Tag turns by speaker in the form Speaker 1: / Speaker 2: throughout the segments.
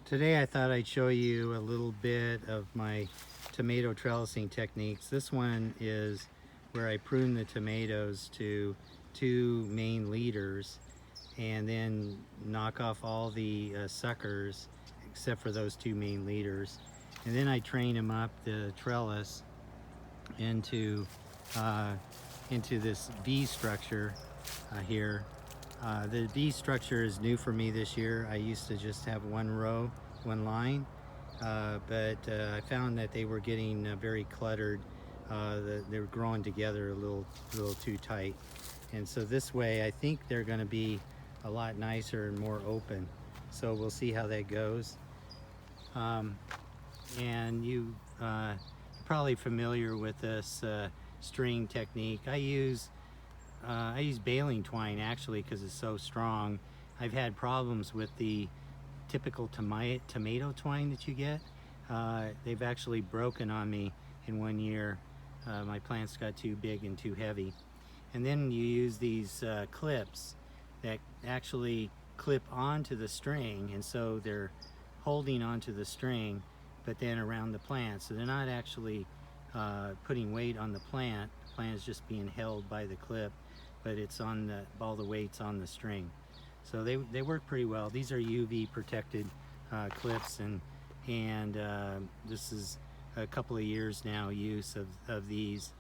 Speaker 1: Today I thought I'd show you a little bit of my tomato trellising techniques. This one is where I prune the tomatoes to 2 main leaders and then knock off all the suckers except for those 2 main leaders. And then I train them up the trellis into this V structure here. The V structure is new for me this year. I used to just have one row, one line, but I found that they were getting very cluttered. They were growing together a little too tight. And so this way, I think they're going to be a lot nicer and more open. So we'll see how that goes. And you're probably familiar with this string technique. I use baling twine actually because it's so strong. I've had problems with the typical tomato twine that you get. They've actually broken on me in one year. My plants got too big and too heavy. And then you use these clips that actually clip onto the string, and so they're holding onto the string but then around the plant, so they're not actually putting weight on the plant. The plant is just being held by the clip, but it's on all the weight's on the string. So they work pretty well. These are UV protected clips, and this is a couple of years now use of these.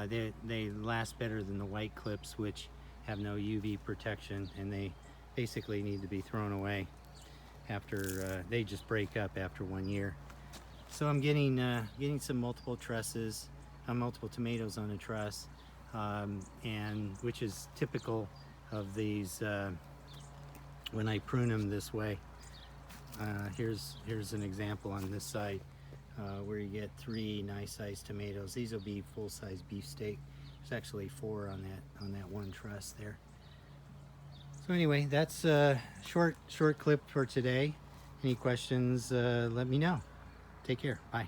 Speaker 1: They last better than the white clips, which have no UV protection, and they basically need to be thrown away after they just break up after 1 year. So I'm getting some multiple trusses, multiple tomatoes on a truss, and which is typical of these when I prune them this way. Here's an example on this side where you get 3 nice sized tomatoes. These will be full-size beefsteak. There's actually 4 on that one truss there. So anyway, that's a short clip for today. Any questions, let me know. Take care. Bye.